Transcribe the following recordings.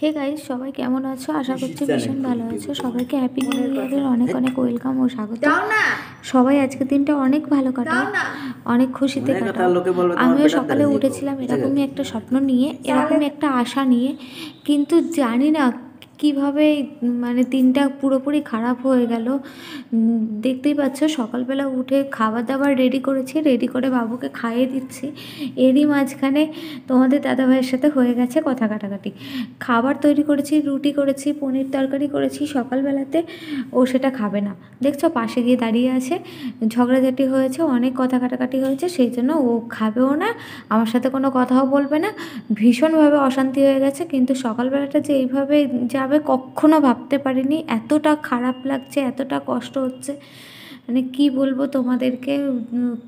Hey guys, সবাই কেমন আছো? আশা করছি ভীষণ ভালো আছো। সবাইকে হ্যাপি নিউ ইয়ারের অনেক অনেক ওয়েলকাম ও স্বাগত। সবাই আজকের দিনটা অনেক ভালো কাটাও, অনেক খুশিতে কাটাও। আমিও সকালে উঠেছিলাম এরকমই একটা স্বপ্ন নিয়ে, এরকমই একটা আশা নিয়ে, কিন্তু জানি না কিভাবে মানে দিনটা পুরোপুরি খারাপ হয়ে গেল। দেখতেই পাচ্ছ, সকালবেলা উঠে খাবার দাবার রেডি করেছি, রেডি করে বাবুকে খাইয়ে দিচ্ছি। এরই মাঝখানে তোমাদের দাদাভাইয়ের সাথে হয়ে গেছে কথা কাটাকাটি। খাবার তৈরি করেছি, রুটি করেছি, পনির তরকারি করেছি সকালবেলাতে, ও সেটা খাবে না। দেখছো পাশে গিয়ে দাঁড়িয়ে আছে, ঝগড়াঝাটি হয়েছে, অনেক কথা কাটাকাটি হয়েছে, সেই জন্য ও খাবেও না, আমার সাথে কোনো কথাও বলবে না। ভীষণভাবে অশান্তি হয়ে গেছে। কিন্তু সকালবেলাটা যে এইভাবে যাবে কখনো ভাবতে পারিনি। এতটা খারাপ লাগছে, এতটা কষ্ট হচ্ছে, মানে কি বলবো তোমাদেরকে,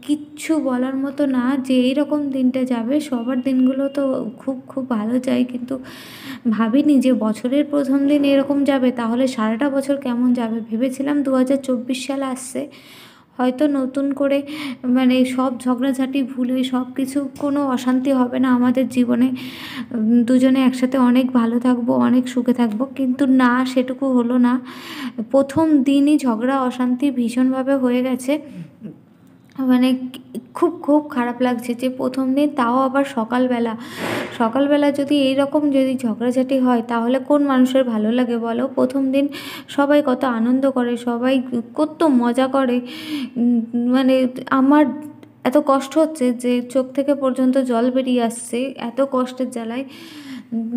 কিচ্ছু বলার মতো না যে এইরকম দিনটা যাবে। সবার দিনগুলো তো খুব খুব ভালো যায়, কিন্তু ভাবিনি যে বছরের প্রথম দিন এরকম যাবে, তাহলে সারাটা বছর কেমন যাবে। ভেবেছিলাম 2024 সাল আসছে, হয়তো নতুন করে মানে সব ঝগড়াঝাটি ভুলে সব কিছু, কোনো অশান্তি হবে না আমাদের জীবনে, দুজনে একসাথে অনেক ভালো থাকবো, অনেক সুখে থাকবো। কিন্তু না, সেটুকু হলো না। প্রথম দিনই ঝগড়া অশান্তি ভীষণভাবে হয়ে গেছে। মানে খুব খুব খারাপ লাগছে যে প্রথম দিন, তাও আবার সকালবেলা। সকালবেলা যদি এইরকম যদি ঝগড়াঝাটি হয়, তাহলে কোন মানুষের ভালো লাগে বলো? প্রথম দিন সবাই কত আনন্দ করে, সবাই কত মজা করে। মানে আমার এত কষ্ট হচ্ছে যে চোখ থেকে পর্যন্ত জল বেরিয়ে আসছে, এত কষ্টের জ্বালায়।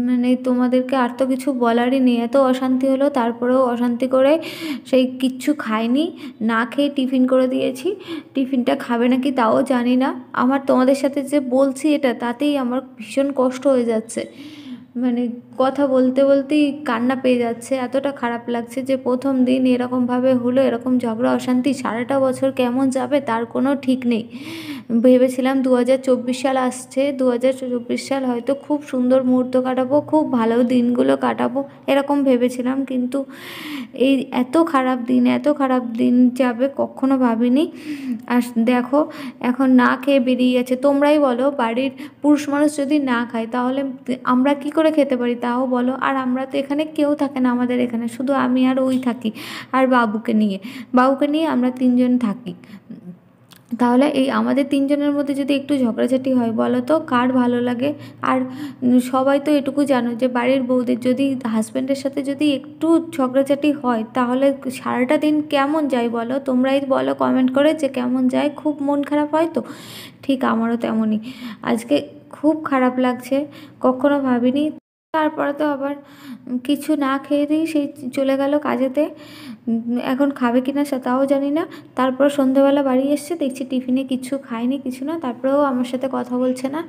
মানে তোমাদেরকে আর তো কিছু বলারই নেই। এত অশান্তি হলো, তারপরেও অশান্তি করে সেই কিচ্ছু খায়নি, না খেয়ে টিফিন করে দিয়েছি। টিফিনটা খাবে নাকি তাও জানি না। আমার তোমাদের সাথে যে বলছি এটা, তাতেই আমার ভীষণ কষ্ট হয়ে যাচ্ছে। মানে কথা বলতে বলতেই কান্না পেয়ে যাচ্ছে, এতটা খারাপ লাগছে যে প্রথম দিন এরকমভাবে হলো। এরকম ঝগড়া অশান্তি সারাটা বছর কেমন যাবে তার কোনো ঠিক নেই। ভেবেছিলাম 2024 সাল আসছে, 2024 সাল হয়তো খুব সুন্দর মুহূর্ত কাটাবো, খুব ভালো দিনগুলো কাটাবো, এরকম ভেবেছিলাম। কিন্তু এই এত খারাপ দিন, এত খারাপ দিন যাবে কখনো ভাবিনি। আর দেখো, এখন না খেয়ে বেরিয়ে যাচ্ছে। তোমরাই বলো, বাড়ির পুরুষ মানুষ যদি না খায়, তাহলে আমরা কি করে খেতে পারি তাও বলো? আর আমরা তো এখানে কেউ থাকে না, আমাদের এখানে শুধু আমি আর ওই থাকি, আর বাবুকে নিয়ে আমরা তিনজন থাকি। তাহলে এই আমাদের তিনজনের মধ্যে যদি একটু ঝগড়াঝাটি হয়, বলো তো কার ভালো লাগে? আর সবাই তো এটুকু জানো যে বাড়ির বউদের যদি হাজব্যান্ডের সাথে যদি একটু ঝগড়াঝাটি হয়, তাহলে সারাটা দিন কেমন যায় বলো? তোমরাই বলো কমেন্ট করে যে কেমন যায়। খুব মন খারাপ হয় তো, ঠিক আমারও তেমনই। আজকে খুব খারাপ লাগছে, কখনো ভাবিনি। তারপরে তো আবার কিছু না খেয়ে দিই সেই চলে গেল কাজেতে। এখন খাবে কিনা সে তাও জানি না। তারপর সন্ধ্যেবেলা বাড়ি এসছে, দেখছি টিফিনে কিছু খায়নি, কিছু না, তারপরেও আমার সাথে কথা বলছে না।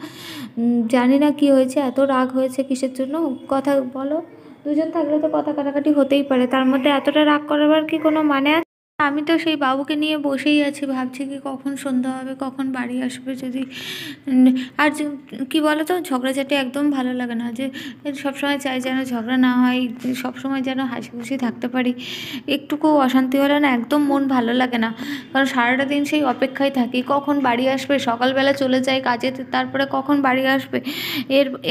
জানি না কি হয়েছে, এত রাগ হয়েছে কিসের জন্য? কথা বলো, দুজন থাকলে তো কথা কাটাকাটি হতেই পারে, তার মধ্যে এতটা রাগ করাবার কি কোনো মানে আছে? আমি তো সেই বাবুকে নিয়ে বসেই আছি, ভাবছি কি কখন সন্ধ্যা হবে, কখন বাড়ি আসবে। যদি আর কি বলো তো, ঝগড়াঝাটি একদম ভালো লাগে না। যে সবসময় চাই যেন ঝগড়া না হয়, সবসময় যেন হাসি খুশি থাকতে পারি। একটুকু অশান্তি হলে না একদম মন ভালো লাগে না, কারণ সারাটা দিন সেই অপেক্ষায় থাকি কখন বাড়ি আসবে। সকালবেলা চলে যায় কাজে, তারপরে কখন বাড়ি আসবে।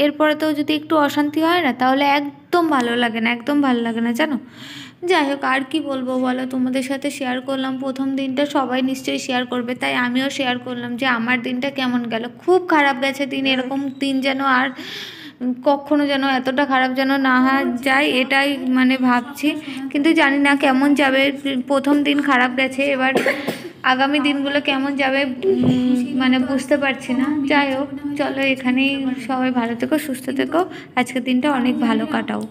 এরপরে তো যদি একটু অশান্তি হয় না, তাহলে একদম ভালো লাগে না, একদম ভালো লাগে না জানো। যাই হোক, আর কি বলবো বলো? তোমাদের সাথে শেয়ার করলাম প্রথম দিনটা, সবাই নিশ্চয়ই শেয়ার করবে, তাই আমিও শেয়ার করলাম যে আমার দিনটা কেমন গেল। খুব খারাপ গেছে দিন, এরকম দিন যেন আর কখনো যেন এতটা খারাপ যেন না যায়, এটাই মানে ভাবছি। কিন্তু জানি না কেমন যাবে। প্রথম দিন খারাপ গেছে, এবার আগামী দিনগুলো কেমন যাবে মানে বুঝতে পারছি না। যাই হোক, চলো এখানেই, সবাই ভালো থেকো, সুস্থ থেকো, আজকের দিনটা অনেক ভালো কাটাও।